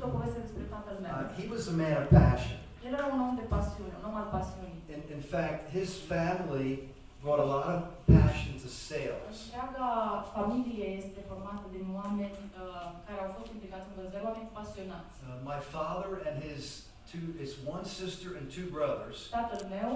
citit o poveste despre tatăl meu. He was a man of passion. El era un om de pasiune, un om al pasiunii. In fact, his family brought a lot of passion to sales. Întreaga familie este formată din oameni care au fost implicați în vânzări, oameni pasionați. My father and his one sister and two brothers Tatăl meu,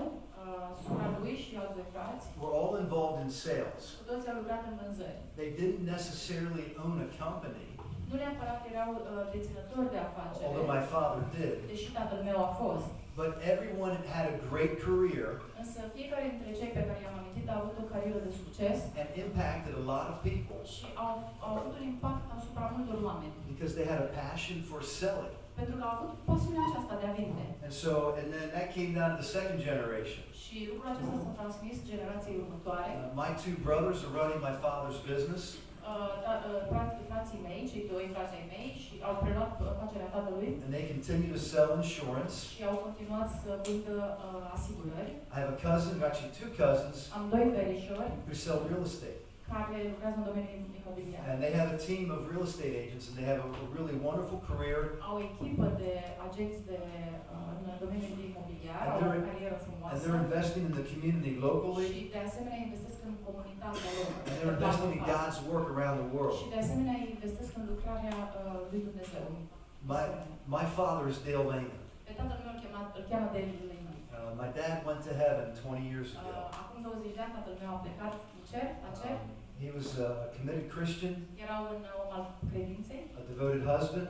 sora lui și alți doi frați were all involved in sales. cu toții au lucrat în vânzări. They didn't necessarily own a company, Nu neapărat erau deținători de afaceri, although my father did. deși tatăl meu a fost. But everyone had a great career Însă fiecare dintre cei pe care i-am amintit a avut o carieră de succes and impacted a lot of people și au avut un impact asupra multor oameni. because they had a passion for selling. Pentru că au avut pasiunea aceasta de a vinde. And then that came down to the second generation. Și lucrul acesta s-a transmis generației următoare. My two brothers are running my father's business. Frații mei, cei doi frați ai mei, și au preluat afacerea tatălui. And they continue to sell insurance. Și au continuat să vândă asigurări. I have a cousin, actually two cousins, Am doi verișori who sell real estate. care lucrează în domeniul imobiliar. And they have a team of real estate agents, and they have a really wonderful career. Au o echipă de agenți în domeniul imobiliar, au o carieră frumoasă. And they're investing in the community locally. Și de asemenea investesc în comunitatea lor. And they're investing in God's work around the world. Și de asemenea investesc în lucrarea lui Dumnezeu. My father is Dale Leaman. Pe tatăl meu îl cheamă Leaman. My dad went to heaven 20 years ago. Acum 20 de ani tatăl meu a plecat în cer, la cer. He was a committed Christian, Era un om al credinței, a devoted husband,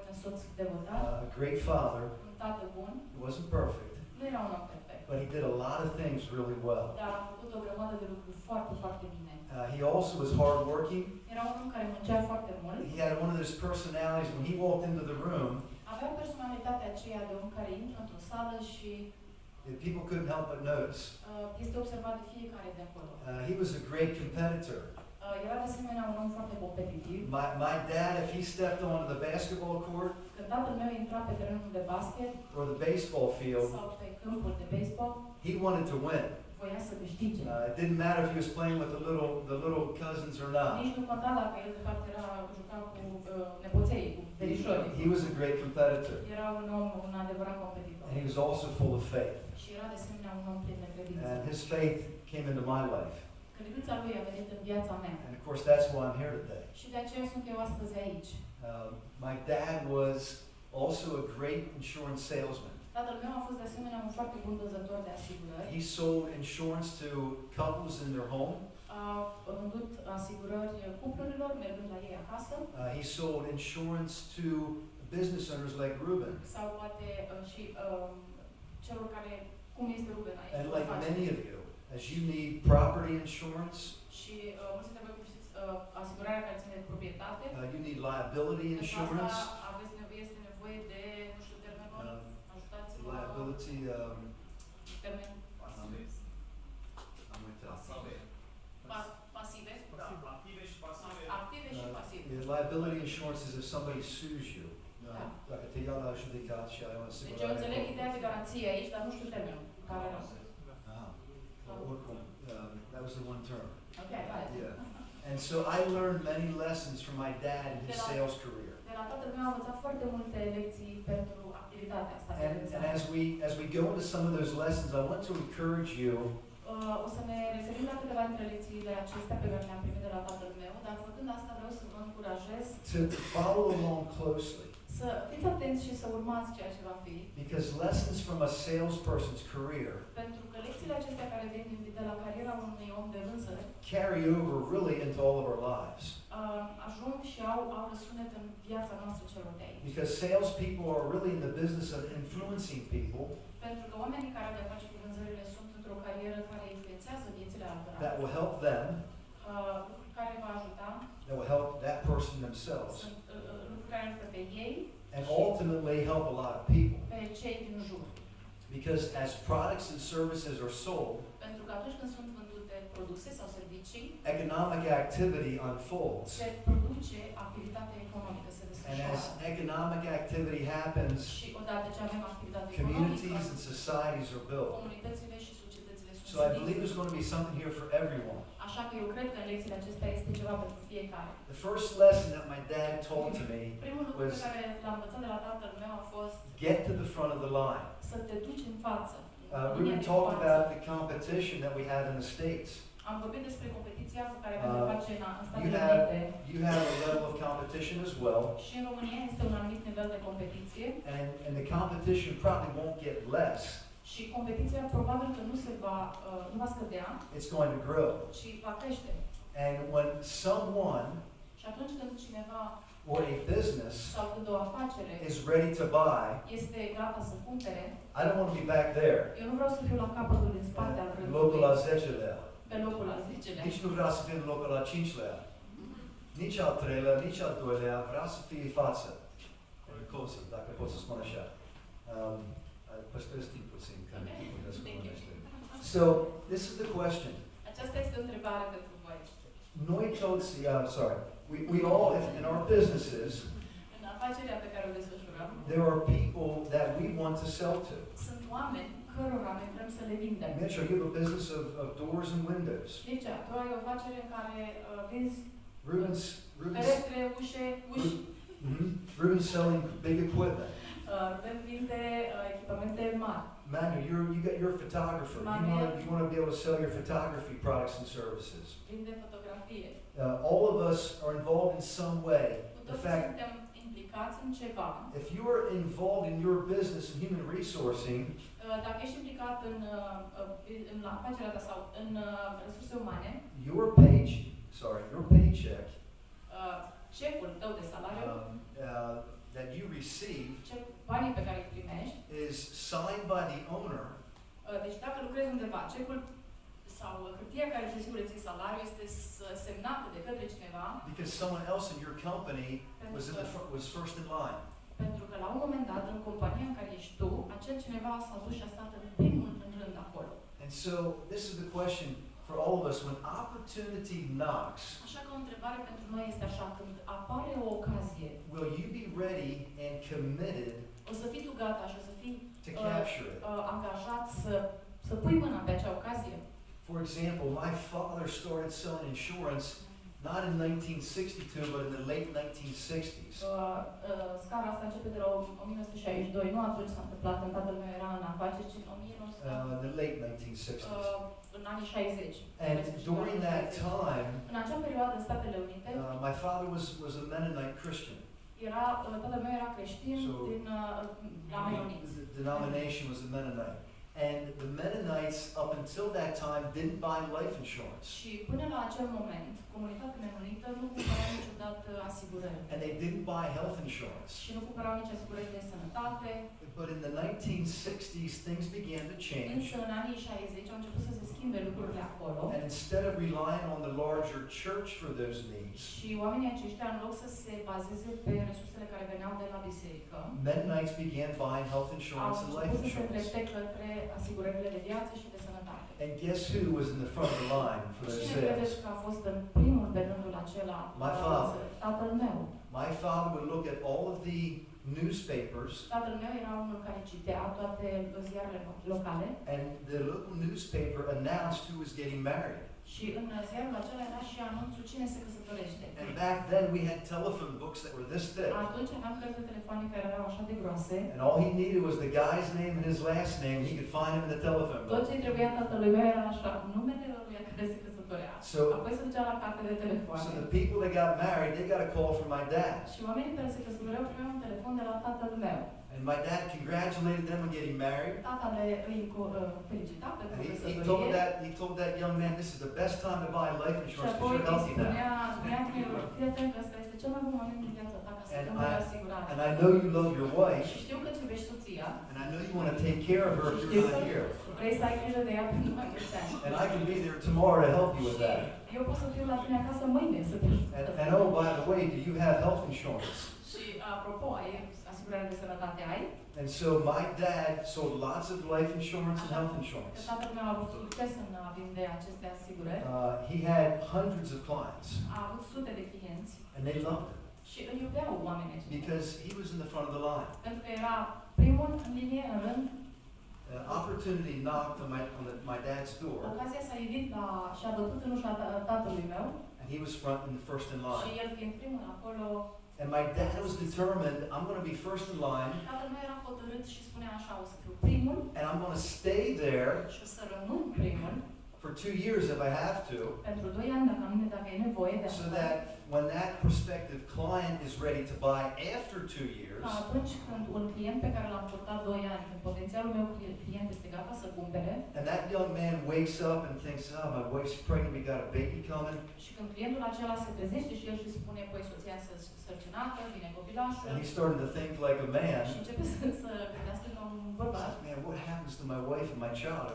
un soț devotat, a great father. un tată bun. He wasn't perfect, Nu era un om perfect, but he did a lot of things really well. dar a făcut o grămadă de lucruri foarte, foarte bine. He also was hardworking. Era un om care muncea foarte mult. He had one of those personalities when he walked into the room, Avea personalitatea aceea de om care intră într-o sală și people couldn't help but notice. este observat de fiecare de acolo. He was a great competitor. Era de asemenea un om foarte competitiv. My dad, if he stepped onto the basketball court Când tatăl meu intra pe terenul de basket or the baseball field, sau pe câmpul de baseball, he wanted to win. voia să câștige. It didn't matter if he was playing with the little cousins or not. Nici nu conta dacă el de fapt juca cu nepoței, cu verișorii. He was a great competitor. Era un om, un adevărat competitor. And he was also full of faith. Și era de asemenea un om plin de credință. And his faith came into my life. Credința lui a venit în viața mea. And of course, that's why I'm here today. Și de aceea sunt eu astăzi aici. My dad was also a great insurance salesman. Tatăl meu a fost de asemenea un foarte bun vânzător de asigurări. He sold insurance to couples in their home. A vândut asigurări cuplurilor mergând la ei acasă. He sold insurance to business owners like Ruben. Sau poate și celor care, cum este Ruben aici. And like many of you, as you need property insurance, și mulți dintre voi știți asigurarea care ține de proprietate. you need liability insurance. Este nevoie de, nu știu termenul, ajutați-mă. Liability, termen. Pasive. Pasive. Active și pasive. Active și pasive. Liability insurance is if somebody sues you. Dacă te iau la judecat și ai o Deci eu asigurare. înțeleg ideea de garanție aici, dar nu știu termenul care era. Oricum, that was the one term. Okay, got it. Yeah. And so I learned many lessons from my dad in his sales career. De la tatăl meu am învățat foarte multe lecții pentru activitatea asta. And as we go into some of those lessons, I want to encourage you O să ne referim la câteva dintre lecțiile acestea pe care le-am primit de la tatăl meu, dar făcând asta vreau să vă încurajez to follow along closely. să fiți atenți și să urmați ceea ce va fi. Because lessons from a salesperson's career Pentru că lecțiile acestea care vin de la cariera unui om de vânzări carry over really into all of our lives. Ajung și au răsunet în viața noastră celor de aici. Because salespeople are really in the business of influencing people. Pentru că oamenii care au de-a face cu vânzările sunt într-o carieră care influențează viețile altora. That will help them. Care va ajuta. That will help that person themselves. Sunt lucruri care ajută pe ei. And ultimately help a lot of people. Pe cei din jur. Because as products and services are sold, pentru că atunci când sunt vândute produse sau servicii, economic activity unfolds. Se produce activitate economică, se desfășoară. And as economic activity happens, și odată ce avem activitate communities economică, and societies are built. comunitățile și societățile sunt So I believe there's going to be something here for everyone. Așa că eu cred că în lecțiile acestea este ceva pentru fiecare. The first lesson that my dad taught to me Primul lucru pe care l-am învățat de la tatăl meu a fost get to the front of the line. să te duci în față. We've been talking about the competition that we have in the States. Am vorbit despre competiția cu care avem de face în Statele Unite. You have a level of competition as well. Și în România este un anumit nivel de competiție. And the competition probably won't get less. Și competiția probabil că nu va scădea. It's going to grow. Ci va crește. And when someone și atunci când cineva or a business sau când o afacere is ready to buy, este gata să cumpere, I don't want to be back there. Eu nu vreau să fiu la capătul din spate al rândului. Locul al 10-lea. Pe locul al 10-lea. Nici nu vreau să fiu în locul al 5-lea. Nici al 3-lea, nici al 2-lea. Vreau să fie față. Close, dacă pot să spun așa. Păstrez timp puțin, că timpul descunoaște. So, this is the question. Aceasta este o întrebare pentru voi. Noi toți, we all, in our businesses, în afacerea pe care o desfășurăm, there are people that we want to sell to. Sunt oameni cărora noi vrem să le vindem. Mitch, you have a business of doors and windows. Mircea, tu ai o afacere în care vinzi ferestre, ușe. Ruben's selling big equipment. Ruben vinde echipamente mari. Manu, you're a photographer. You want to be able to sell your photography products and services. Vinde fotografie. All of us are involved in some way. The fact suntem implicați în ceva. If you are involved in your business in human resourcing, dacă ești implicat în afacerea ta sau în resurse umane, your paycheck, cecul tău de salariu, that you receive, banii pe care îi primești, is signed by the owner. Deci dacă lucrezi undeva, cecul sau hârtia care îți asigură ție salariul este semnată de către cineva. Because someone else in your company was first in line. Pentru că la un moment dat în compania în care ești tu, acel cineva s-a dus și a stat în primul rând acolo. And so this is the question for all of us when opportunity knocks. Așa că o întrebare pentru noi este așa, când apare o ocazie, will you be ready and committed o să fii tu gata și o să fii angajat să pui mâna pe acea ocazie? For example, my father started selling insurance not in 1962 but in the late 1960s. Scara asta începe de la 1962, nu atunci s-a întâmplat când tatăl meu era în afaceri, ci în the late 1960s. În anii 60. And during that time, în acea perioadă în Statele Unite, my father was a Mennonite Christian. Tatăl meu era creștin din la Menoniți. The denomination was a Mennonite. And the Mennonites, up until that time, didn't buy life insurance. Și până la acel moment, comunitatea menonită nu cumpăra niciodată asigurări. And they didn't buy health insurance. Și nu cumpărau nici asigurări de sănătate. But in the 1960s, things began to change. Însă în anii 60 au început să se schimbe lucrurile acolo. And instead of relying on the larger church for those needs, și oamenii aceștia, în loc să se bazeze pe resursele care veneau de la biserică, Mennonites began buying health insurance and life insurance. Au început să se îndrepte către asigurările de viață și de sănătate. And guess who was in the front of the line for those Cine sales? credeți că a fost în primul pe rândul acela? My father. Tatăl meu. My father would look at all of the newspapers. Tatăl meu era unul care citea toate ziarele locale. And the local newspaper announced who was getting married. Și în ziarul acela era și anunțul cine se căsătorește. And back then we had telephone books that were this thick. Atunci aveam cărți de telefoane care erau așa de groase. And all he needed was the guy's name and his last name. He could find him in the telephone book. Tot ce trebuia tatălui meu era așa, numele lui care se căsătorea. Apoi se ducea la carte de telefoane. So the people that got married, they got a call from my dad. Și oamenii care se căsătoreau primeau un telefon de la tatăl meu. And my dad congratulated them on getting married. Tatăl îi felicita pentru căsătorie. He told that young man, this is the best time to buy life insurance because you're healthy now. Fii atent că ăsta este cel mai bun moment din viața ta ca să cumperi asigurare. And I know you love your wife. Și știu că îți iubești soția. And I know you want to take care of her if you're not here. Vrei să ai grijă de ea pentru mai mulți ani. And I can be there tomorrow to help you with that. Eu pot să fiu la tine acasă mâine să te ajut. And oh, by the way, do you have health insurance? Și apropo, ai asigurare de sănătate ai? And so my dad sold lots of life insurance and health insurance. Tatăl meu a avut succes în a vinde aceste asigurări. He had hundreds of clients. A avut sute de clienți. And they loved him. Și îl iubeau oamenii aceștia. Because he was in the front of the line. Pentru că era primul în linie, în rând. An opportunity knocked on my dad's door, Ocazia s-a ivit și a bătut în ușa tatălui meu and he was first in și line. el fiind primul acolo, And my dad was determined, I'm going to be first in line, tatăl meu era hotărât și spunea așa, o să fiu primul and I'm going to stay there și o să rămân primul for 2 years if I have to, pentru 2 ani dacă e nevoie de so asta. that when that prospective client is ready to buy after 2 years, Ca atunci când un client pe care l-am purtat 2 ani, când potențialul meu client este gata să cumpere, and that young man wakes up and thinks, oh, my wife's pregnant, we got a baby coming, și când clientul acela se trezește și el și spune, păi soția sărcinată, vine copilașul, and he's starting to think like a man, și începe să gândească ca un bărbat. man, what happens to my wife and my child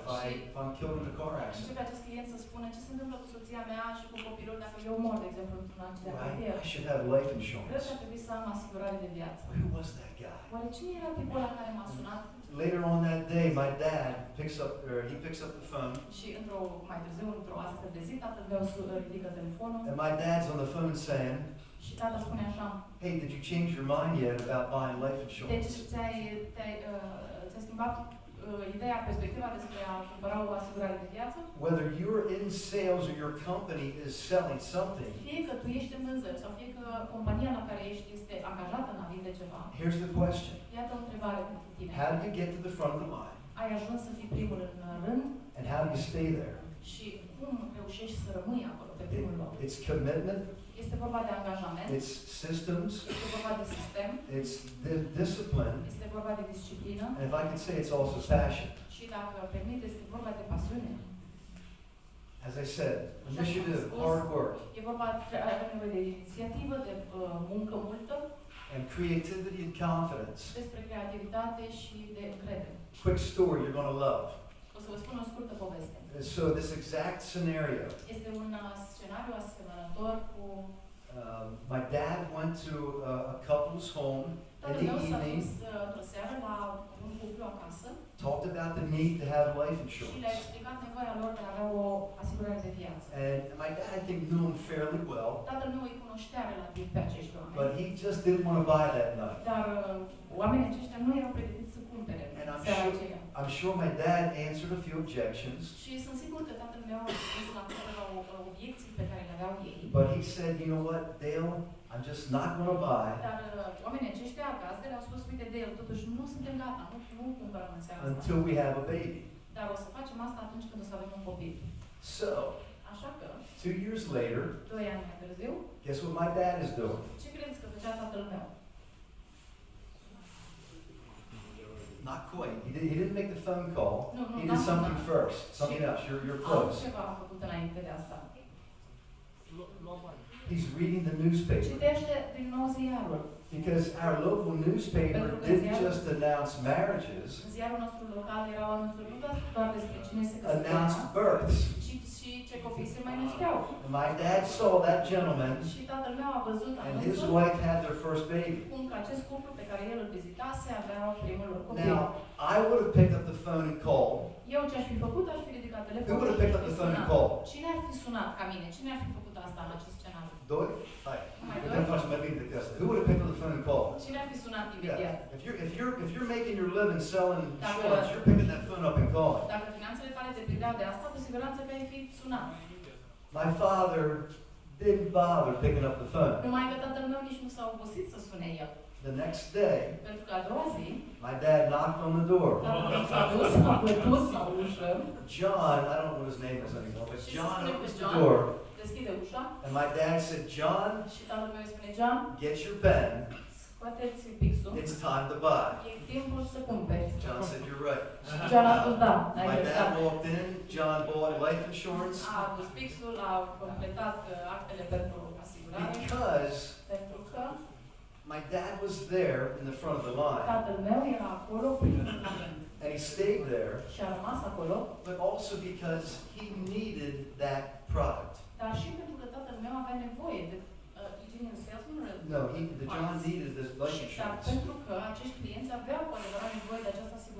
if I'm killed in a car accident? Începe acest client să spună ce se întâmplă cu soția mea și cu copilul dacă eu mor, de exemplu, într-un accident Well, rutier. I should have life Cred insurance. că ar trebui să am asigurare de viață. Who was that guy? Oare cine era tipul ăla care m-a sunat? Later on that day, my dad picks up the phone, Și mai târziu, într-o astfel de zi, tatăl meu ridică telefonul and my dad's on the phone saying, și tata spune așa, hey, did you change your mind yet about buying life deci insurance? ți-ai schimbat ideea, perspectiva despre a cumpăra o asigurare de viață? Whether you're in sales or your company is selling something, Fie că tu ești în vânzări sau fie că compania la care ești este angajată în a vinde ceva, here's the question. iată o întrebare pentru tine. How do you get to the front of the line? Ai ajuns să fii primul în rând And how do you stay there? și cum reușești să rămâi acolo pe primul loc? It's commitment, Este vorba de angajament, it's systems, este vorba de sistem, it's discipline, este vorba de disciplină and if I could say, it's also passion. și, dacă permite, este vorba de pasiune. As I said, initiative, hard work, E vorba de inițiativă, de muncă multă, and creativity and confidence. despre creativitate și de încredere. Quick story you're going to love. O să vă spun o scurtă poveste. So this exact scenario, Este un scenariu asemănător cu my dad went to a couple's home in tatăl the meu s-a evening, dus într-o seară la un cuplu acasă talked about the need to have life și le-a insurance. explicat nevoia lor de a avea o asigurare de viață. And my dad, I think, knew him fairly well, Tatăl meu îi cunoștea relativ pe acești but oameni, he just didn't want to buy that night. dar oamenii aceștia nu erau pregătiți să cumpere And seara aceea. I'm sure my dad answered a few objections, Și sunt sigur că tatăl meu a răspuns la câteva obiecții pe care le aveau ei. but he said, you know what, Dale, I'm just not going to buy Dar oamenii aceștia acasă le-au spus, uite de el, totuși nu suntem gata, nu cumpărăm în seara asta. until we have a baby. Dar o să facem asta atunci când o să avem un copil. So, Așa că, 2 years later, 2 ani mai târziu, guess what my dad is doing? ce credeți că făcea tatăl meu? Not quite. He didn't make the phone call. No, He did something first, something else. You're close. Altceva a făcut înainte de asta. He's reading the newspaper. Citește din nou ziarul. Because our local newspaper didn't just announce marriages, Ziarul nostru local erau anunțuri nu doar despre cine se announced căsătorea, births. ci și ce copii se mai nășteau. And my dad saw that gentleman Și tatăl meu a văzut and his anunțul wife had their first baby. cum că acest cuplu pe care el îl vizitase avea primul lor copil. Now, I would have picked up the phone and called. Eu ce aș fi făcut, aș fi ridicat Who telefonul would have și picked aș up fi the phone and sunat. called? Cine ar fi sunat ca mine? Cine ar fi făcut asta în acest scenariu? Doi? Hi. Mai Who doi? would have picked up the phone and called? Cine ar fi sunat imediat? Yeah. If you're making your living selling Dacă- insurance, you're picking that phone up and calling. Dacă finanțele tale depindeau de asta, cu siguranță că ai fi sunat. My father didn't bother picking up the phone. Numai că tatăl meu nici nu s-a obosit să sune el. The next day, Pentru că a doua zi, my dad knocked on the door. tatăl meu s-a dus, a bătut la ușă John, I don't know what his name is anymore, but și se John spune că opens the John door, deschide ușa and my dad said, John, și tatăl meu îi spune, John, get your pen. scoateți pixul, It's time to buy. e timpul să cumperi. John said, you're right. Și John a spus, da, ai My dreptate. dad walked in, John bought life insurance A adus pixul, a completat actele pentru asigurare, because pentru că my dad was there in the front of the line. tatăl meu era acolo primul la rând. And he stayed there, Și a rămas acolo, but also because he needed that product. dar și pentru că tatăl meu avea nevoie de Genius Salesman. No, the John needed this life Dar insurance. pentru că acești clienți aveau cu adevărat nevoie de această asigurare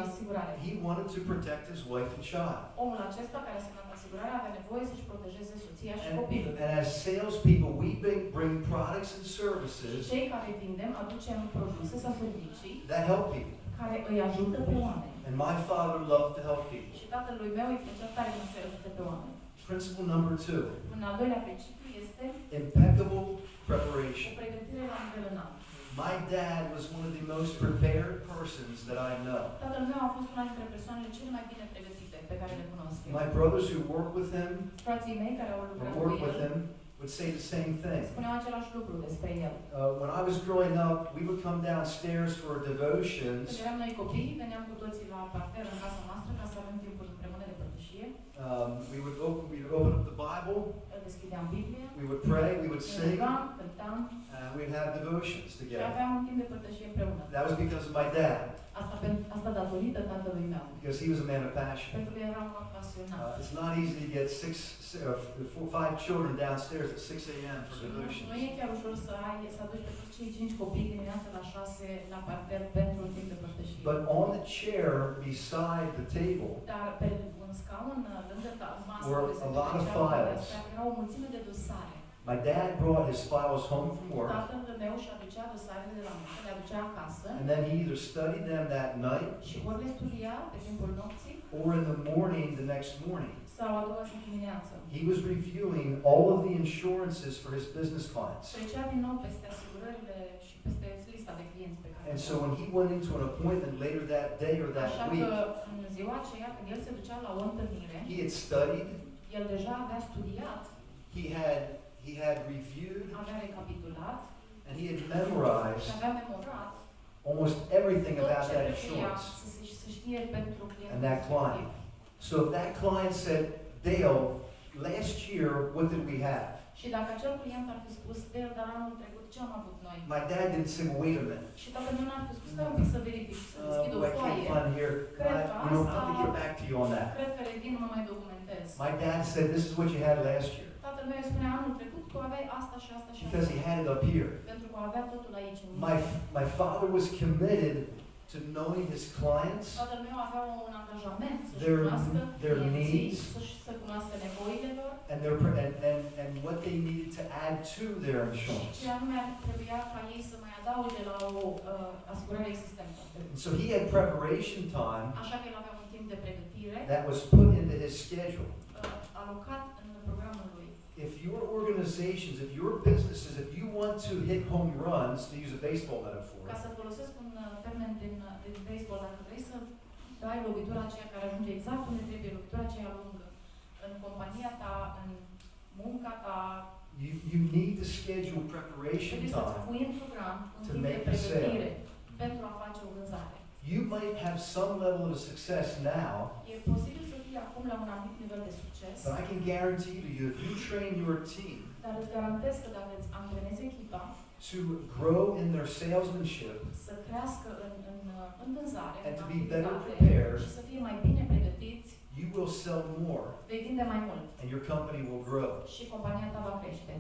asigurare. He wanted to protect his wife and child. Omul acesta care a semnat asigurarea avea nevoie să-și protejeze soția și copilul. And as salespeople, we bring products and services Cei care vindem aducem produse sau servicii that help people. care îi ajută pe oameni. And my father loved to help people. Și tatălui meu îi plăcea tare mult să ajute pe oameni. Principle number 2. Un al doilea principiu este Impeccable o preparation. pregătire la nivel înalt. My dad was one of the most prepared persons that I know. Tatăl meu a fost una dintre persoanele cele mai bine pregătite pe care le cunosc eu. My brothers who work with him Frații mei care au or lucrat work cu with el him would say the same thing. spuneau același lucru despre el. When I was growing up, we would come downstairs for devotions. Când eram noi copii, veneam cu toții la parter în casa noastră ca să avem timpul împreună de părtășie. We would open up the Bible. Deschideam Biblia. We would pray. We would sing. Cântam. We'd have devotions Și together. aveam un timp de părtășie împreună. That was because of my dad. Asta datorită tatălui meu. Because he was a man of passion. Pentru că era un om pasionat. It's not easy to get 5 children downstairs at 6 a.m. for devotions. Nu e chiar ușor să aduci pe toți cei 5 copii dimineața la 6 la parter pentru un timp de părtășie. But on the chair beside the table Dar pe un scaun lângă masă were a lot of files. era o mulțime de dosare. My dad brought his files home from work, Tatăl meu și aducea dosarele de la muncă, le aducea acasă and then he either studied them that night și ori le studia pe timpul nopții or in the morning the next morning. sau a doua zi dimineață. He was reviewing all of the insurances for his business clients. Trecea din nou peste asigurările și peste lista de clienți pe care And so when he went into an appointment later that day or that Așa week, că în ziua aceea, când el se ducea la o întâlnire, he had studied, el deja avea studiat, he had reviewed, avea recapitulat and he had și memorized avea memorat almost everything tot about ce that trebuia insurance să știe pentru clientul and that client. So if that client said, Dale, last year, what did we have? Și dacă acel client ar fi spus, Dale, dar anul trecut ce am avut noi? My dad didn't say, well, wait a minute. Și tatăl meu n-ar fi spus, stai un pic să verific, să deschid o I can't foaie. find here. Cred că I'll have to get back to you on that. Cred că revin, mă mai documentez. My dad said, this is what you had last year. Tatăl meu îi spunea, anul trecut tu aveai asta și asta și Because he asta. had it up here. Pentru că avea totul aici în My father was committed to knowing his clients, Tatăl meu avea un angajament să-și their cunoască clienții, needs, să cunoască nevoile lor and what they needed to add to their insurance. și anume trebuia ca ei să mai adauge la o asigurare existentă. And so he had preparation time Așa că el avea un timp de pregătire that was put into his schedule. alocat în programul lui. If your organizations, if your businesses, if you want to hit home runs, to use a baseball metaphor, Ca să folosesc un termen din baseball, dacă vrei să dai lovitura aceea care ajunge exact unde trebuie, lovitura aceea lungă, în compania ta, în munca ta, you need to schedule preparation trebuie să-ți time. pui în program un to timp de make the sale. pregătire pentru a face o vânzare. You might have some level of success now, E posibil să fii acum la un anumit nivel de succes, but I can guarantee to you, if you train your team dar îți garantez că dacă îți antrenezi echipa to grow in their salesmanship să crească în vânzare, and în to be better activitate prepared, și să fie mai bine pregătiți, you will sell more vei vinde mai mult and your company will grow. și compania ta va crește.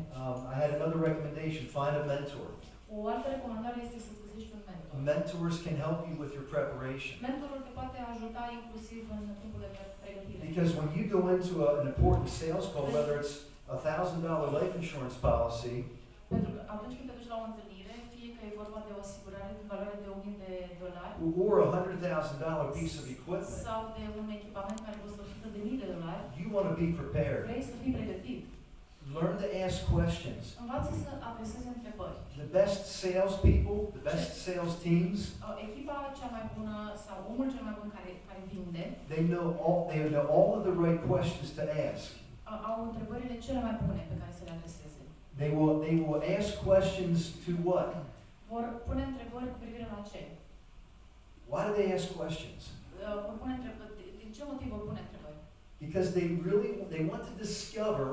I had another recommendation, find a mentor. O altă recomandare este să găsești un mentor. Mentors can help you with your preparation. Mentorul te poate ajuta inclusiv în timpul de pregătire. Because when you go into an important sales call, whether it's a $1,000 life insurance policy, Pentru că atunci când te duci la o întâlnire, fie că e vorba de o asigurare din valoare de $1.000 or a $100,000 piece of equipment, sau de un echipament care costă $100.000, you want to be prepared. vrei să fii pregătit. Learn to ask questions. Învață să adresezi întrebări. The best salespeople, the best sales teams, Echipa cea mai bună sau omul cel mai bun care vinde, they know all of the right questions to ask. au întrebările cele mai bune pe care să le adreseze. They will ask questions to what? Vor pune întrebări cu privire la ce? Why do they ask questions? Vor pune întrebări. Din ce motiv vor pune întrebări? Because they want to discover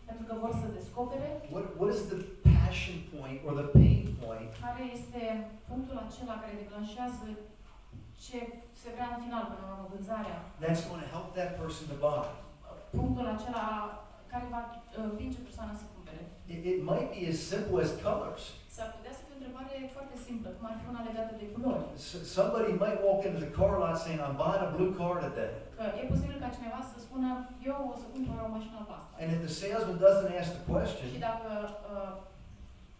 Pentru că vor să descopere what is the passion point or the pain point care este punctul acela care declanșează ce se vrea în final până la vânzarea. that's going to help that person to buy. Punctul acela care va împinge persoana să cumpere. It might be as simple as colors. S-ar putea să fie o întrebare foarte simplă, cum ar fi una legată de culori. Somebody might walk into the car lot saying, I'm buying a blue car today. Că e posibil ca cineva să spună, eu o să cumpăr o mașină albastră. And if the salesman doesn't ask the question, Și dacă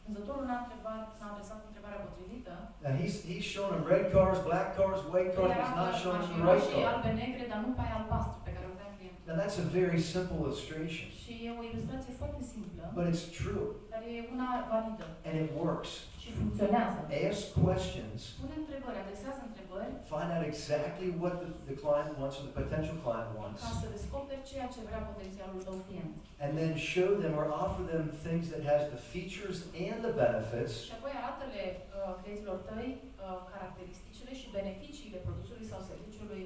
vânzătorul n-a adresat întrebarea potrivită, and he's showing him red cars, black cars, white cars, he's not showing him the right și car. albe negre, dar nu pe aia albastră pe care o vrea clientul. And that's a very simple illustration, Și e o ilustrație foarte simplă, but it's true, dar e una validă and it works. și funcționează. Ask questions, Pune întrebări, adresează întrebări find out exactly what the client wants or the potential client wants, ca să descoperi ceea ce vrea potențialul tău client. and then show them or offer them things that has the features and the benefits Și apoi arată-le clienților tăi caracteristicile și beneficiile produsului sau serviciului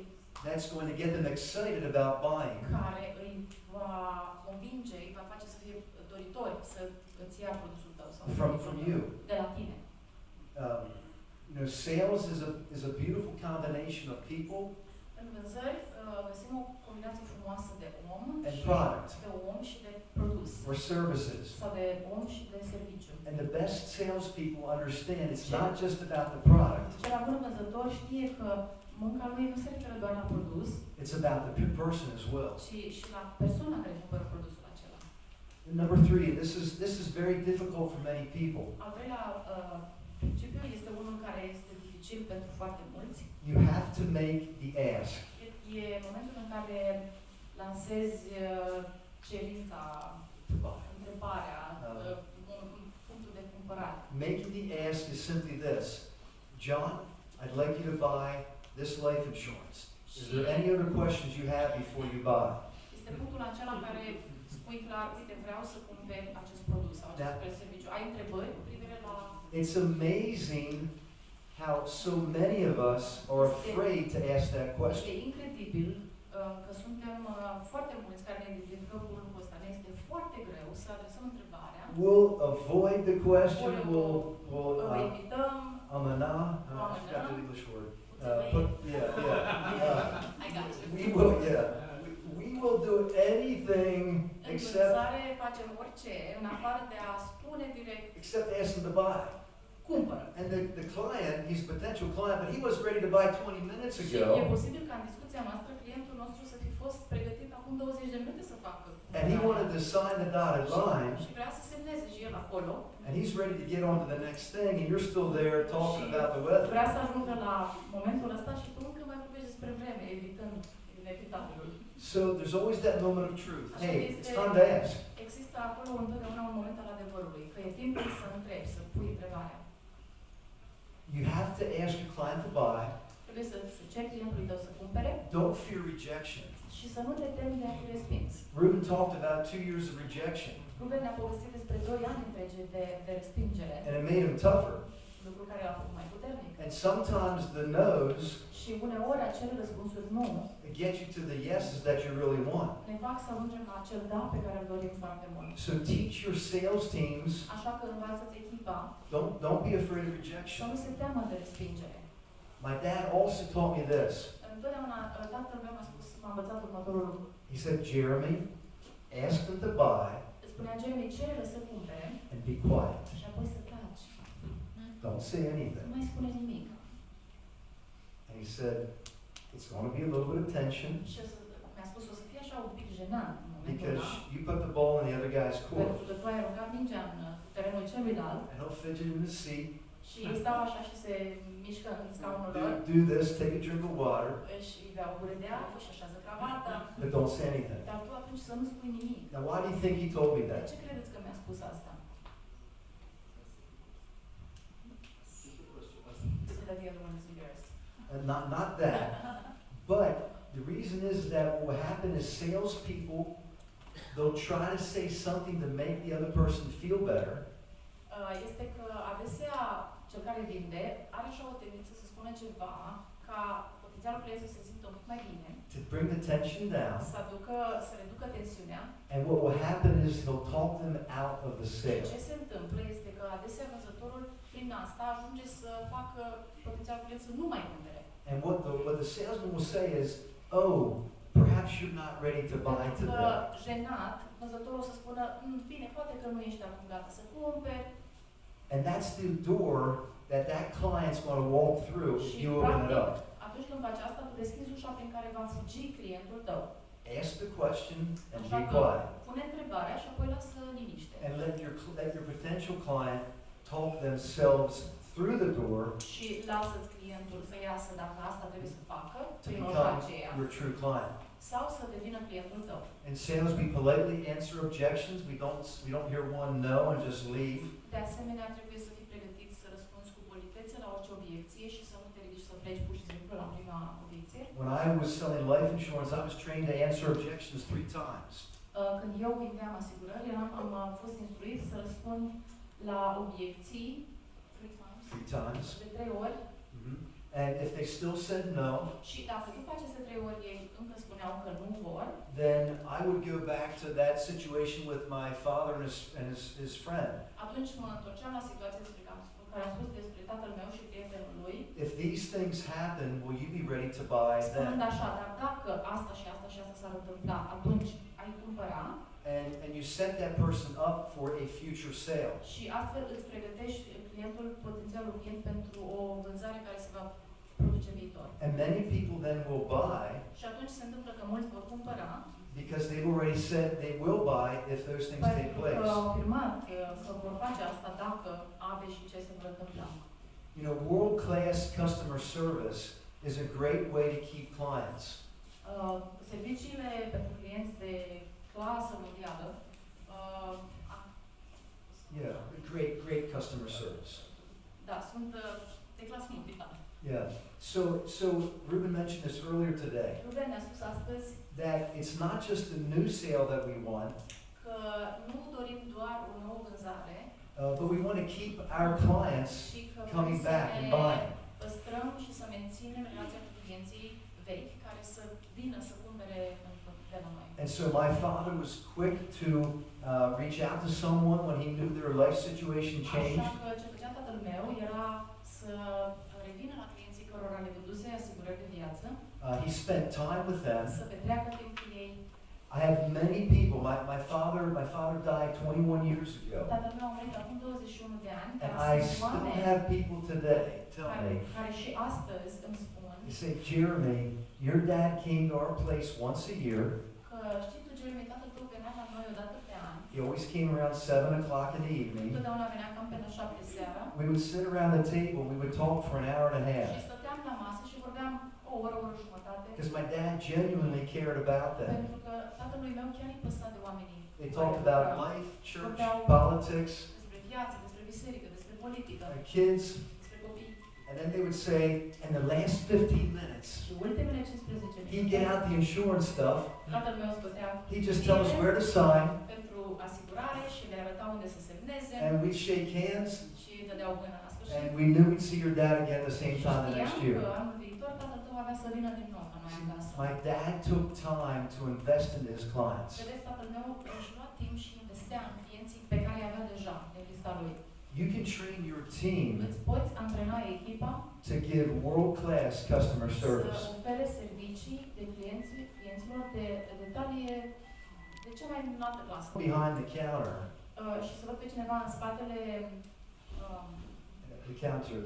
that's going to get them excited about buying. care îi va convinge, îi va face să fie doritori să îți ia produsul tău sau From you. de la tine. Sales is a beautiful combination of people În vânzări găsim o combinație frumoasă de om and product și de produs or services. sau de om și de serviciu. And the best salespeople understand it's not just about the product, Cel mai bun vânzător știe că munca lui nu se referă doar la produs, it's about the person as well. ci și la persoana care cumpără produsul acela. And number 3, this is very difficult for many people. Al treilea principiu este unul care este dificil pentru foarte mulți. You have to make the ask. E momentul în care lansezi cerința, întrebarea, punctul de cumpărare. Making the ask is simply this. John, I'd like you to buy this life insurance. Is there any other questions you have before you buy? Este punctul acela în care spui clar, uite, vreau să cumperi acest produs sau acest serviciu. Ai întrebări cu privire la... It's amazing how so many of us are afraid to ask that question. Este incredibil că suntem foarte mulți care ne identificăm cu lucrul ăsta. Ne este foarte greu să adresăm întrebarea. We'll avoid the question. We'll evităm. I forgot the English word. I got you. We will do anything except facem orice în afară de a spune direct ask them to buy. Cumpără. And the client, he's a potential client, but he was ready to buy 20 minutes Și ago. e posibil ca în discuția noastră clientul nostru să fi fost pregătit acum 20 de minute să facă. And he wanted to sign the dotted line. Și vrea să semneze și el acolo. And he's ready to get on to the next thing, and you're still there talking about the weather. Vrea să ajungă la momentul ăsta și tu încă mai vorbești despre vreme, evitând inevitabilul. So there's always that moment of truth. Așa Hey, că it's time to ask. Există acolo întotdeauna un moment al adevărului, că e timpul să întrebi, să pui întrebarea. You have to ask your client to buy. Trebuie să ceri clientului tău să cumpere. Don't fear rejection. Și să nu te temi de a fi respins. Ruben talked about 2 years of rejection. Ruben ne-a povestit despre 2 ani întregi de respingere. And it made him tougher. Lucru care l-a făcut mai puternic. And sometimes the no's Și uneori acele răspunsuri nu get you to the yeses that you really want. ne fac să ajungem la acel da pe care îl dorim foarte mult. So teach your sales teams, Așa că învață-ți echipa don't be afraid of să rejection. nu se teamă de respingere. My dad also taught me this. Întotdeauna tatăl meu m-a învățat următorul lucru. He said, Jeremy, ask them to buy Îți spunea Jeremy, cere-le să cumpere and be quiet. și apoi să taci. Don't say Nu anything. mai spune nimic. And he said, it's going to be a little bit of tension Și mi-a spus, o să fie așa un pic jenant în momentul because ăla, you put the ball in the other guy's court. pentru că tu ai aruncat mingea în terenul celuilalt And he'll fidget in his seat, și ei stau așa și se mișcă în scaunul lor, do this, take a drink of water, își bea o gură de apă și așează cravata, but don't say anything. dar tu atunci să nu spui nimic. Now, why do you think he told me De that? ce credeți că mi-a spus asta? So that the other one is yours. Not that. But the reason is that what will happen is salespeople, they'll try to say something to make the other person feel better. Este că adesea cel care vinde are așa o tendință să spună ceva ca potențialul client să se simtă un pic mai bine, To bring the tension down. să reducă tensiunea. And what will happen is he'll talk them out of the sale. Ce se întâmplă este că adesea vânzătorul prin asta ajunge să facă potențialul client să nu mai cumpere. And what the salesman will say is, oh, perhaps you're not ready to buy Pentru că today. jenat, vânzătorul o să spună, bine, poate că nu ești acum gata să cumperi. And that's the door that client's going to walk through if Și, you open it practic, up. atunci când faci asta, tu deschizi ușa prin care va fugi clientul tău. Ask the question and Așa be că quiet. pune întrebarea și apoi lasă liniște. And let your potential client talk themselves through the door Și lasă-ți clientul să iasă dacă asta trebuie să facă to prin ușa become aceea your true client. sau să devină clientul tău. In sales, we politely answer objections. We don't hear one no and just leave. De asemenea, trebuie să fii pregătit să răspunzi cu politețe la orice obiecție și să nu te ridici să pleci pur și simplu la prima obiecție. When I was selling life insurance, I was trained to answer objections 3 times. Când eu vindeam asigurări, am fost instruit să răspund la obiecții 3 times. de 3 ori. And if they still said no, Și dacă după aceste 3 ori ei încă spuneau că nu vor, then I would go back to that situation with my father and his friend. atunci mă întorceam la situația despre care am spus despre tatăl meu și prietenul lui. If these things happen, will you be ready to buy Spunând then? așa, dar dacă asta și asta și asta s-ar întâmpla, atunci ai cumpăra And you set that person up for a future sale. și astfel îți pregătești clientul, potențialul client pentru o vânzare care se va produce în viitor. And many people then will buy Și atunci se întâmplă că mulți vor cumpăra because they've already said they will buy if those things take pentru că place. au afirmat că vor face asta dacă A, B și C se vor întâmpla. You know, world-class customer service is a great way to keep clients. Serviciile pentru clienți de clasă mondială Yeah, great customer service. da, sunt de clasă mondială. Yeah. So Ruben mentioned this earlier today, Ruben ne-a spus astăzi that it's not just the new sale that we want, că nu dorim doar o nouă vânzare, but we want to keep our clients și că coming vrem să back and ne buying. păstrăm și să menținem relația cu clienții vechi care să vină să cumpere de la noi. And so my father was quick to reach out to someone when he knew their life situation changed. Așa că ce făcea tatăl meu era să revină la clienții cărora le dăduse asigurări de viață, He spent time with them. să petreacă timp cu ei. I have many people. My father died 21 years ago, Tatăl meu a murit acum 21 de ani, and dar I sunt still oameni have people today tell me, care și astăzi îmi spun they say, Jeremy, your dad came to our place once a year. că știi tu, Jeremy, tatăl tău venea la noi o dată pe an. He always came around 7 o'clock in the evening. Totdeauna venea cam pe la 7 seara We would sit around the table. We would talk for an hour and a și half stăteam la masă și vorbeam o oră jumătate, because my dad genuinely cared about them. pentru că tatălui meu chiar îi păsa de oamenii. They talked about life, church, politics, Despre viață, despre biserică, despre politică, kids, despre copii. and then they would say, in the last 15 minutes, Și ultimele 15 he'd get out the insurance stuff. tatăl meu scotea He'd just tell us where to sign, pentru asigurare și le arăta unde să semneze and we'd shake hands, și dădeau mâna la sfârșit. and we knew we'd see your dad again the same time the next Știam year. că anul viitor tatăl tău avea să vină din nou la noi acasă. My dad took time to invest in his clients. Vedeți, tatăl meu își lua timp și investea în clienții pe care îi avea deja de lista lui. You can train your team Îți poți antrena echipa to give world-class customer să service. ofere servicii de clienților de detalii de cea mai înaltă clasă. Behind the counter, Și să văd pe cineva în spatele the counter,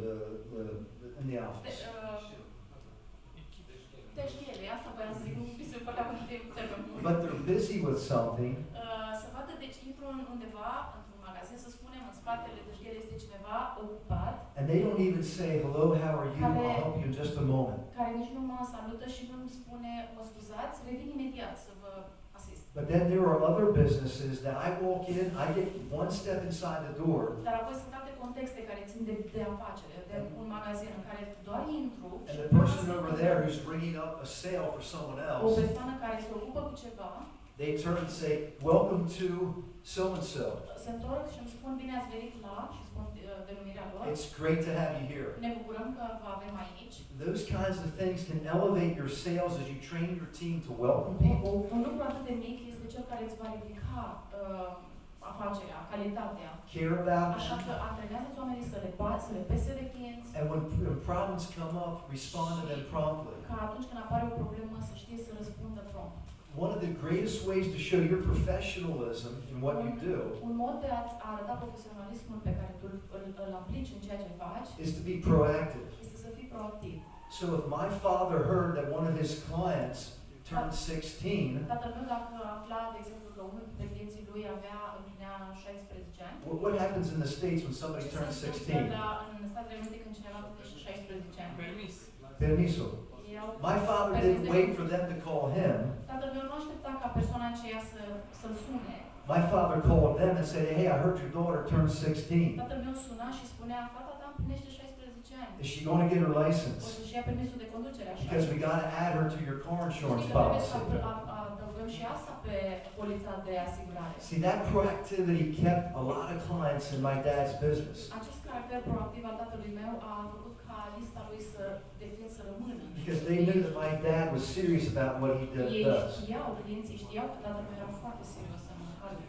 in the office. Deșghele, asta voiam să zic, nu mi se părea un termen. But they're busy with something, Să vadă, deci intru undeva, într-un magazin, să spunem, în spatele deșghele este cineva ocupat, and they don't even say, hello, how are you? I'll help you in just a moment. care nici nu mă salută și nu îmi spune, mă scuzați, revin imediat să vă asist. But then there are other businesses that I walk in, I get one step inside the door, Dar apoi sunt alte contexte care țin de afacere, de un magazin în care doar intru and și the person over there who's bringing up a sale for someone o else, persoană care se ocupă cu ceva, they turn and say, welcome to so-and-so. se întorc și îmi spun bine ați venit la și spun denumirea lor. It's great to have you here. Ne bucurăm că vă avem aici. Those kinds of things can elevate your sales as you train your team to welcome people. Un lucru atât de mic este cel care îți va ridica afacerea, calitatea. Care about Așa them. că antrenează oamenii să le pese de clienți, And when problems come up, respond to them promptly. ca atunci când apare o problemă să știe să răspundă prompt. one of the greatest ways to show your professionalism in what you do Un mod de a arăta profesionalismul pe care tu îl aplici în ceea ce faci is to be proactive. este să fii proactiv. So if my father heard that one of his clients turned 16, Tatăl meu, dacă afla, de exemplu, că unul dintre clienții lui împlinea 16 ani, what happens in the States when somebody ce turns se întâmplă 16? în Statele Unite când cineva împlinește 16 ani? Permiso. My father didn't wait for them to call him. Tatăl meu nu aștepta ca persoana aceea să-l sune. My father called them and said, hey, I heard your daughter turned 16. Tatăl meu suna și spunea, fata ta împlinește 16 ani. Is she going to get her license? O să-și ia permisul de conducere, așa. Because we got to add her to your car insurance Știi că trebuie să policy. adăugăm și asta pe polița de asigurare. See, that proactivity kept a lot of clients in my dad's business. Acest caracter proactiv al tatălui meu a făcut ca lista lui să rămână. Because they knew that my dad was serious about what he Ei does. clienții știau că tatăl meu era foarte serios în cazul.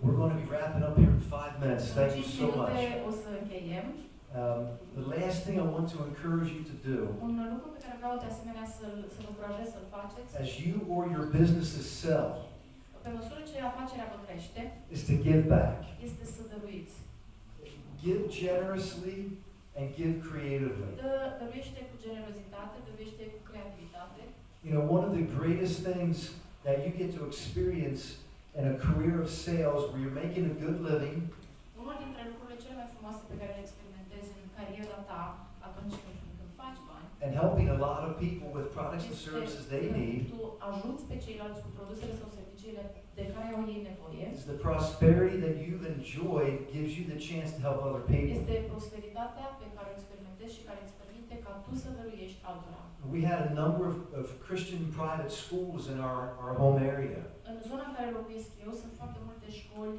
We're going to be wrapping up here in 5 minutes. Thank you so much. O să încheiem. The last thing I want to encourage you to do, Un lucru pe care vreau de asemenea să vă încurajez să-l faceți, as you or your businesses sell, pe măsură ce afacerea vă crește, is to give back. este să dăruiți. Give generously and give creatively. Dăruiește cu generozitate, dăruiește cu creativitate. You know, one of the greatest things that you get to experience in a career of sales where you're making a good living Unul dintre lucrurile cele mai frumoase pe care le experimentezi în cariera ta atunci când faci bani and helping a lot of people with products and services they need tu ajuți pe ceilalți cu produsele sau serviciile de care au ei nevoie. is the prosperity that you've enjoyed gives you the chance to help other people. Este prosperitatea pe care o experimentezi și care îți permite ca tu să dăruiești altora. We had a number of Christian private schools in our home area. În zona în care locuiesc eu sunt foarte multe școli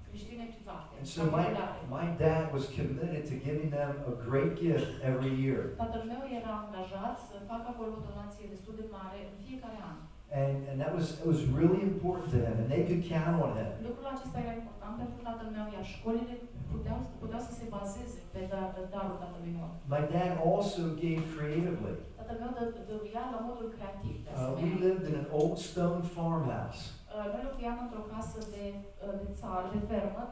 creștine private. And so my dad was committed to giving them a great gift every year. Tatăl meu era angajat să facă acolo o donație destul de mare în fiecare an. And that was really important to him, and they could count on him. Lucrul acesta era important pentru tatăl meu, iar școlile puteau să se bazeze pe darul tatălui meu. My dad also gave creatively. Tatăl meu dăruia la modul creativ, de We asemenea. lived in an old stone farmhouse. Noi locuiam într-o casă de țară, de fermă,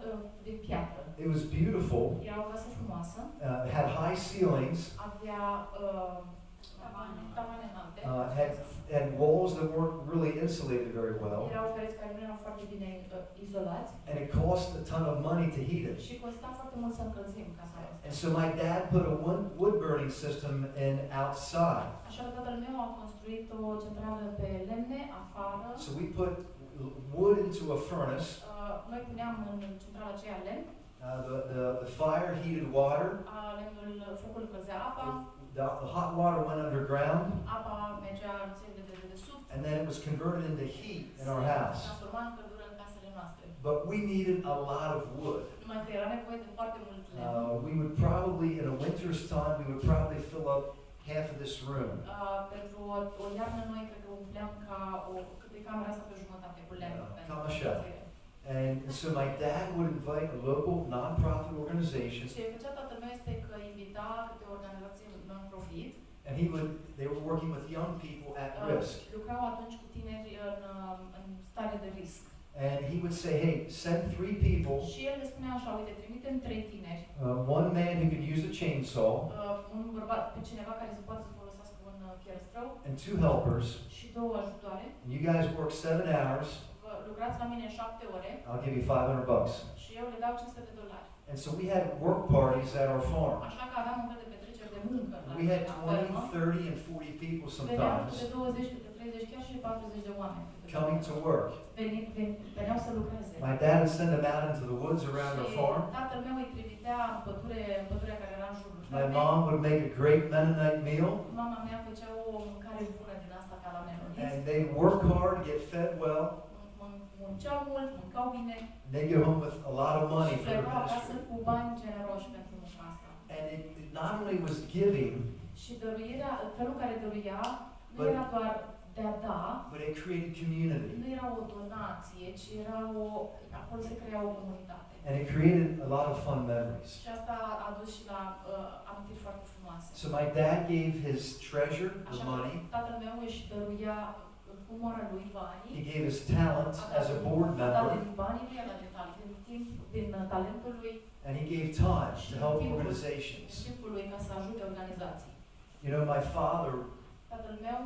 de piatră. It was beautiful. Era o casă frumoasă. It had high ceilings. Avea tavane înalte. Had walls that weren't really insulated very well. Erau pereți care nu erau foarte bine izolați. And it cost a ton of money to heat it. Și costa foarte mult să încălzim casa asta. And so my dad put a wood burning system in outside. Așa că tatăl meu a construit o centrală pe lemne afară. So we put wood into a furnace. Noi puneam în centrala aceea lemn. The fire heated water. Focul încălzea apa. The hot water went underground. Apa mergea în țările de dedesubt. And then it was converted into heat in our house. Transforma în căldură în casele noastre. But we needed a lot of wood. Numai că era nevoie de foarte mult lemn. We would probably, in a winter's time, we would probably fill up half of this room. Pentru o iarnă noi cred că umpleam cât de camera asta pe jumătate cu lemn. Cam așa. And so my dad would invite a local non-profit organization. Ce făcea tatăl meu este că invita câte o organizație non-profit. And they were working with young people at risk. Lucrau atunci cu tineri în stare de risc. And he would say, hey, send 3 people. Și el le spunea așa, uite, trimitem 3 tineri. One man who could use a chainsaw. Un bărbat, pe cineva care se poate să folosească un fierăstrău. And 2 helpers. Și 2 ajutoare. And you guys work 7 hours. Lucrați la mine 7 ore. I'll give you $500. Și eu le dau $500. And so we had work parties at our farm. Așa că aveam un fel de petreceri de muncă. We had 20, 30, and 40 people sometimes de 20, de 30, chiar și 40 de oameni. coming to work. Veneau să lucreze. My dad would send them out into the woods around our farm. Tatăl meu îi trimitea în pădurea care era în jurul My mom would make a great Mennonite meal. Mama mea făcea o mâncare bună din asta ca la menoniți. And they work hard, get fed well. Munceau mult, mâncau bine. They go home with a lot of money for their acasă ministry. cu bani generoși pentru munca asta. And it not only was giving, Și dăruirea, felul care dăruia, nu era doar de a da, but it created community. nu era o donație, ci era acolo se crea o comunitate. And it created a lot of fun memories. Și asta a dus și la amintiri foarte frumoase. So my dad gave his treasure, the money, Tatăl meu își dăruia cu moara lui banii. He gave his talent as a board A dat member. din banii lui, a dat din timp, din talentul lui And he gave time și to help din organizations. timpul lui ca să ajute organizații. You know, my father, Tatăl meu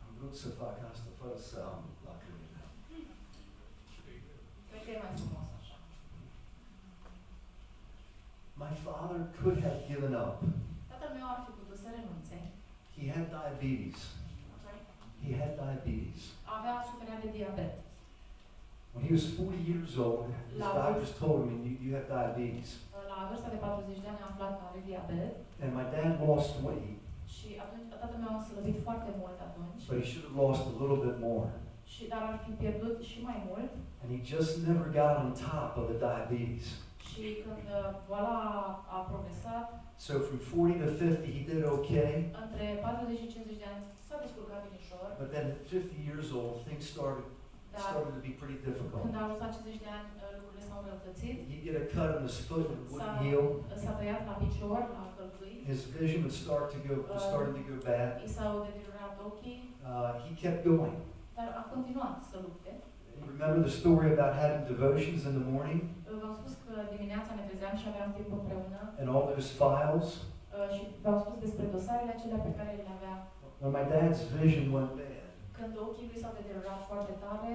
am vrut să fac asta fără să am lacrimi. cred că e mai frumos așa. My father could have given up. Tatăl meu ar fi putut să renunțe. He had diabetes. He had diabetes. Suferea de diabet. When he was 40 years old, his doctors told him, you have diabetes. La vârsta de 40 de ani a aflat că are diabet And my dad lost weight, și atunci tatăl meu a slăbit foarte mult atunci. but he should have lost a little bit more. Dar ar fi pierdut și mai mult. And he just never got on top of the diabetes. Și când boala a progresat, So from 40 to 50, he did okay. între 40 și 50 de ani s-a descurcat binișor. But then at 50 years old, things started to be pretty difficult. Când a ajuns la 50 de ani, lucrurile s-au înrăutățit. He'd get a cut in his foot and it wouldn't heal. S-a tăiat la picior, la călcâi. His vision would started to go bad. I s-au deteriorat ochii, He kept going. dar a continuat să lupte. You remember the story about having devotions in the morning V-am spus că dimineața ne trezeam și aveam timp împreună and all those files? și v-am spus despre dosarele acelea pe care le avea. When my dad's vision went bad, Când ochii lui s-au deteriorat foarte tare,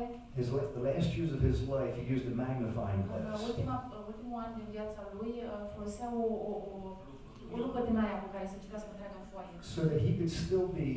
the last years of his life, he used a magnifying în glass. ultimul an din viața lui folosea o lupă din aia cu care să citească întreaga foaie. So that he could still be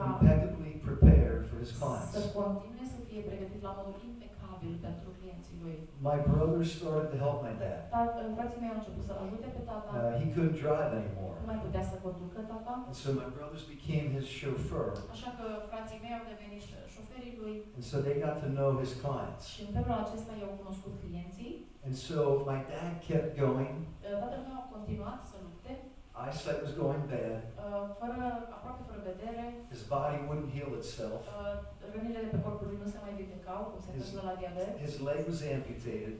impeccably prepared for his Să clients. continue să fie pregătit la modul impecabil pentru clienții lui. My brother started to help my dad. Dar frații mei au început să-l ajute pe tata. He couldn't drive anymore. Nu mai putea să conducă tata. And so my brothers became his chauffeur. Așa că frații mei au devenit șoferii lui. And so they got to know his clients. Și în felul acesta i-au cunoscut clienții. And so my dad kept going. Tatăl meu a continuat să lupte. Eyesight was going bad. Aproape fără vedere. His body wouldn't heal itself. Rănile de pe corpul lui nu se mai vindecau, cum se întâmplă la diabet. His leg was amputated.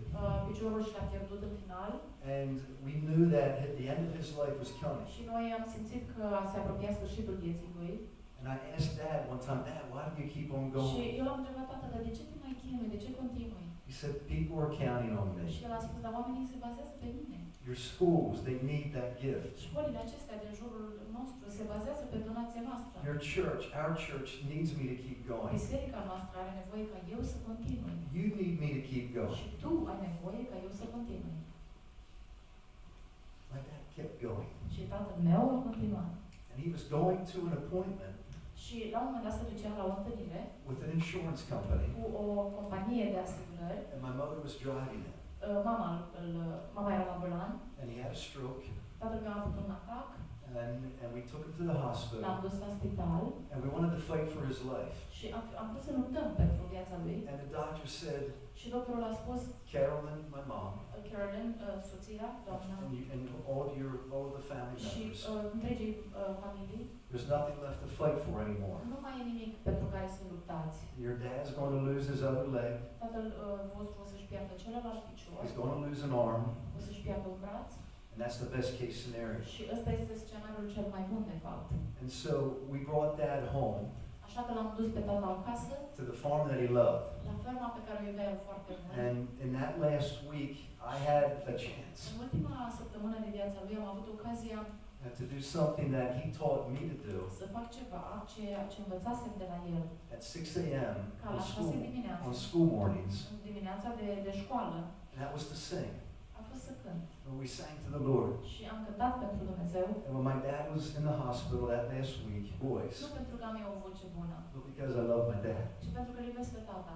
Piciorul și l-a pierdut în final. And we knew that at the end of his life was coming. Și noi am simțit că se apropia sfârșitul vieții lui. And I asked Dad one time, Dad, why do you keep on Și going? eu l-am întrebat, tata, dar de ce te mai chinui, de ce continui? He said, people are counting on me. Și el a spus, dar oamenii se bazează pe mine. Your schools, they need that gift. Școlile acestea din jurul nostru se bazează pe donația noastră. Your church, our church needs me to keep going. Biserica noastră are nevoie ca eu să continui. You need me to keep going. Și tu ai nevoie ca eu să continui. My dad kept going. Și tatăl meu a continuat. And he was going to an appointment Și la un moment dat se ducea la o întâlnire with an insurance company. cu o companie de asigurări. And my mother was driving him. Mama era la volan. And he had a stroke. Tatăl meu a avut un atac. And we took him to the hospital. L-am dus la spital. And we wanted to fight for his life. Și am vrut să luptăm pentru viața lui. And the doctor said, Și doctorul a spus, Carolyn, my mom, Carolyn, soția, doamna, and all of the family și members, întregii familii, there's nothing left to fight for anymore. nu mai e nimic pentru care să luptați. Your dad's going to lose his other leg. Tatăl vostru o să-și piardă celălalt picior, He's going to lose an arm. o să-și piardă un braț. And that's the best case scenario. Și ăsta este scenariul cel mai bun, de fapt. And so we brought Dad home Așa că l-am dus pe tata acasă, to the farm that he loved. la ferma pe care o iubea el foarte mult. And in that last week, I had a chance În ultima săptămână de viața lui am avut ocazia to do something that he taught me to do să fac ceva, ceea ce învățasem de la el. at 6 a.m. Ca la 6 dimineața, on school mornings. în dimineața de școală, And that was to sing. a fost să cânt. And we sang to the Lord. Și am cântat pentru Dumnezeu, And when my dad was in the hospital that last week, boys, nu pentru că am eu o voce bună, but because I love my dad. ci pentru că îl iubesc pe tata.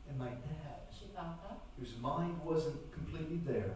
And my dad, Și tata, whose mind wasn't completely there,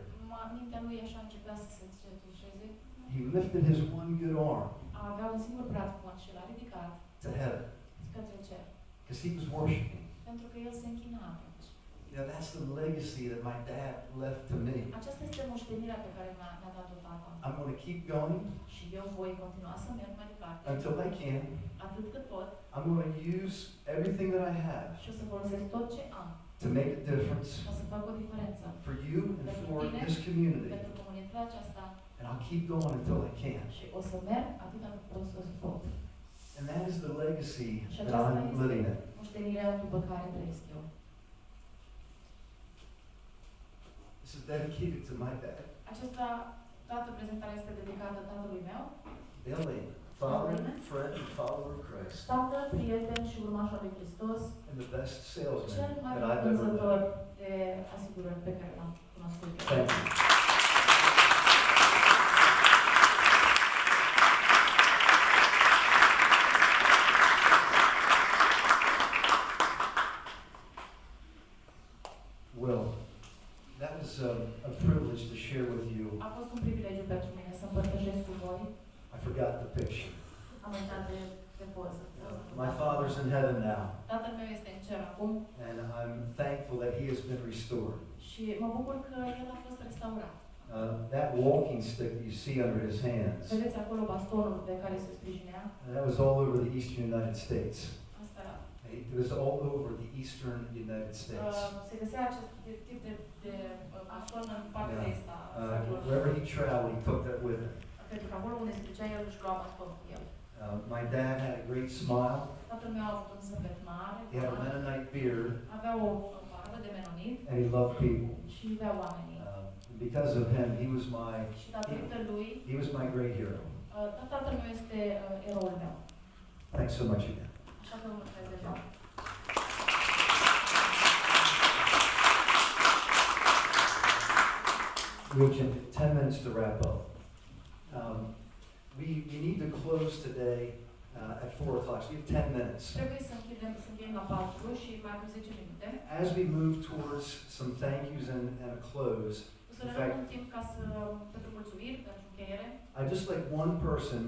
mintea lui așa începea să se cetușeze, he lifted his one good arm avea un singur braț bun și l-a ridicat to heaven către cer. because he was worshiping. Pentru că el se închina atunci. You know, that's the legacy that my dad left to me. Aceasta este moștenirea pe care mi-a dat-o tata. I'm going to keep going Și eu voi continua să merg mai departe. until I can. Atât cât pot. I'm going to use everything that I have Și o să folosesc tot ce am to make a difference ca să fac o diferență for you and for this community. pentru comunitatea aceasta And I'll keep going until I can. Și o să merg atâta o să pot. And that is the legacy Și that aceasta I'm living in. este moștenirea după care trăiesc eu. This is dedicated to my dad, Toată prezentarea este dedicată tatălui meu, Billy, father, friend, and follower of Christ, tată, prieten și urmaș al lui Hristos, and the best cel salesman mai that bun I've ever vânzător met. de asigurări pe care l-am cunoscut. Thank you. Well, that was a privilege to share with you. A fost un privilegiu pentru mine să împărtășesc cu voi. I forgot the picture. Am uitat de poză. My Father's in heaven now, Tatăl meu este în cer acum and I'm thankful that He has been restored. și mă bucur că el a fost restaurat. That walking stick that you see under His hands, Vedeți acolo bastonul de care se sprijinea? that was all over the eastern United States. Asta It was all over the eastern United States. se găsea acest tip de baston în partea Yeah. asta. Statului. Wherever he traveled, he took that with him. Pentru că acolo unde se ducea el își lua bastonul cu el. My dad had a great smile. Tatăl meu a avut un zâmbet mare, He had a Mennonite beard, avea o barbă de menonit and he loved people. și iubea oamenii. Because of him, Și datorită lui, he was my great hero. tatăl meu este eroul meu. Thanks so much again. Așa că vă mulțumesc de fapt. We have 10 minutes to wrap up. We need to close today at 4 o'clock. So we have 10 minutes. Trebuie să încheiem la 4 și mai avem 10 minute. As we move towards some thank yous and a close, O să ne luăm un timp ca să pentru mulțumiri, pentru încheiere. I'd just like one person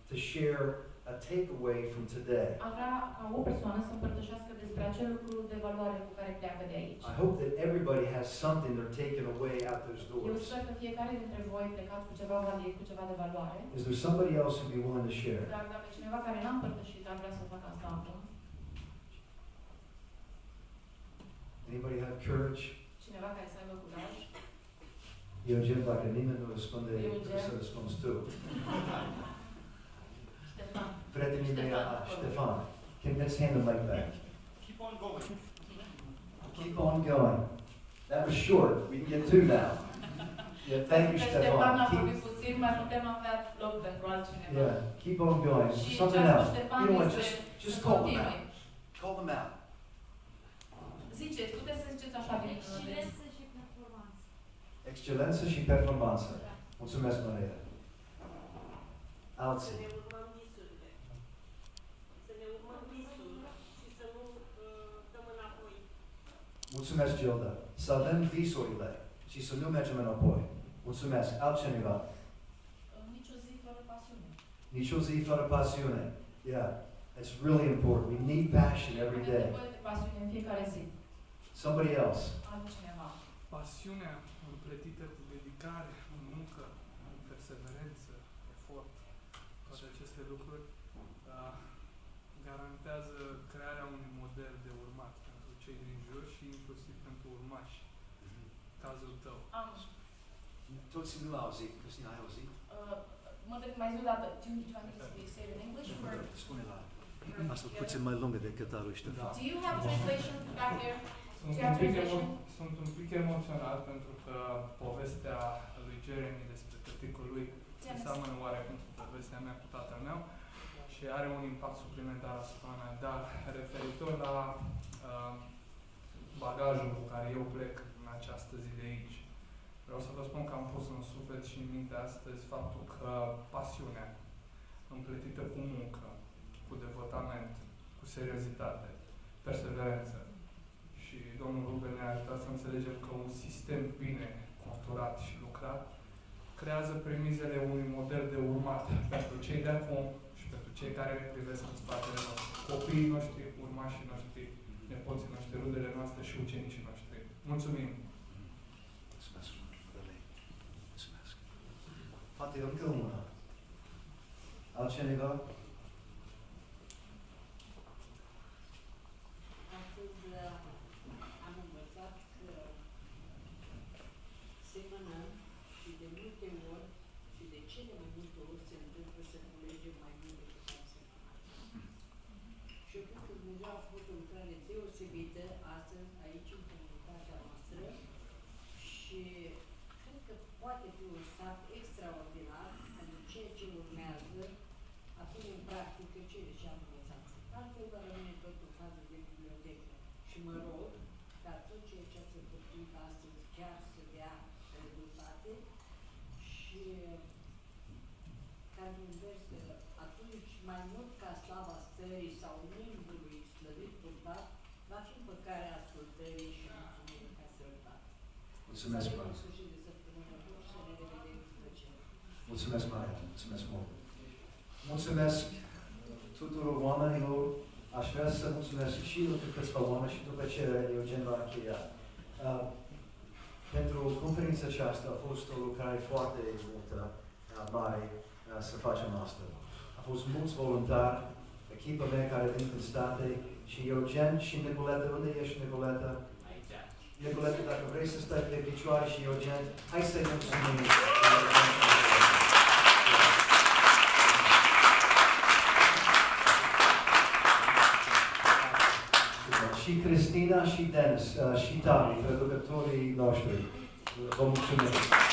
to share a takeaway from today. Am vrea ca o persoană să împărtășească despre acel lucru de valoare cu care pleacă de aici. I hope that everybody has something they're taking away out those Eu doors. sper că fiecare dintre voi plecați cu ceva valid, cu ceva de valoare. Is there somebody else who'd be willing to share? Dar dacă cineva care n-a împărtășit ar vrea să facă asta acum. Anybody have courage? Cineva care să aibă curaj. Eugen, dacă nimeni nu răspunde, Eugen. trebuie să răspunzi tu. Ștefan. Prietenii mei, Ștefan, let's hand the mic back. Keep on going. Keep on going. That was short. We can get two now. Yeah, thank you, Ștefan Stefan. a vorbit puțin, mai putem avea loc pentru altcineva. Yeah, keep on going. Și Something ce a spus else. Ștefan You know what? este Just să call them continui. out. Call them out. Ziceți, puteți să ziceți așa din Excelență și performanță. Excelență și performanță. Mulțumesc, Maria. Alții. Să ne urmăm visurile. Să ne urmăm visul și să nu dăm înapoi. Mulțumesc, Gilda. Să avem visurile și să nu mergem înapoi. Mulțumesc. Altcineva. Nici o zi fără pasiune. Nici o zi fără pasiune. Yeah, it's really important. We need passion every Avem day. nevoie de pasiune în fiecare zi. Somebody else. Altcineva. Pasiunea împletită cu dedicare, muncă, perseverență, efort, toate aceste lucruri garantează crearea unui model de urmat pentru cei din jur și inclusiv pentru urmași. Cazul tău. Am. Toți nu au auzit. Cristina, ai auzit? Mă dă mai zi o dată. Do you want me to say it in English? Or? Spune la. Asta puțin mai lungă decât al lui Ștefan. Do you have translation back there? Sunt un pic emoționat pentru că povestea lui Jeremy despre tăticul lui se seamănă oarecum cu povestea mea cu tatăl meu și are un impact suplimentar asupra mea, dar referitor la bagajul cu care eu plec în această zi de aici, vreau să vă spun că am pus în suflet și în minte astăzi faptul că pasiunea împletită cu muncă, cu devotament, cu seriozitate, perseverență, și domnul Ruben ne-a ajutat să înțelegem că un sistem bine conturat și lucrat creează premizele unui model de urmat pentru cei de acum și pentru cei care ne privesc în spatele nostru. Copiii noștri, urmașii noștri, nepoții noștri, rudele noastre și ucenicii noștri. Mulțumim! Mulțumesc, Bălei. Mulțumesc. Poate încă una. Altcineva? Astăzi am învățat că semănăm și de multe multe ori și de cele mai multe ori se întâmplă să culegem mai mult decât am să culegem. Și eu cred că Dumnezeu a făcut o lucrare deosebită astăzi, aici, în comunitatea noastră și cred că poate fi un sat extraordinar pentru ceea ce urmează a pune în practică cele ce am învățat. Altfel va rămâne tot în fază de bibliotecă. Și mă rog ca tot ceea ce ați făcut astăzi chiar să dea rezultate și ca invers, atunci mai mult ca slava stării sau nimbrului slăvit purtat, va fi împăcarea ascultării și mulțumirii ca sărătate. Mulțumesc, Maria. Mulțumesc, Maria. Mulțumesc mult. Mulțumesc tuturor oamenilor. Aș vrea să mulțumesc și câțiva oameni și după ce Eugen va încheia. Pentru conferința aceasta a fost o lucrare foarte multă, mare, să facem asta. A fost mulți voluntari, echipa mea care vin din state și Eugen și Nicoleta. Unde ești, Nicoleta? Aici. Nicoleta, dacă vrei să stai pe picioare și Eugen, hai să-i mulțumim. Și Cristina și Dennis și Tami, producătorii noștri. Vă mulțumesc!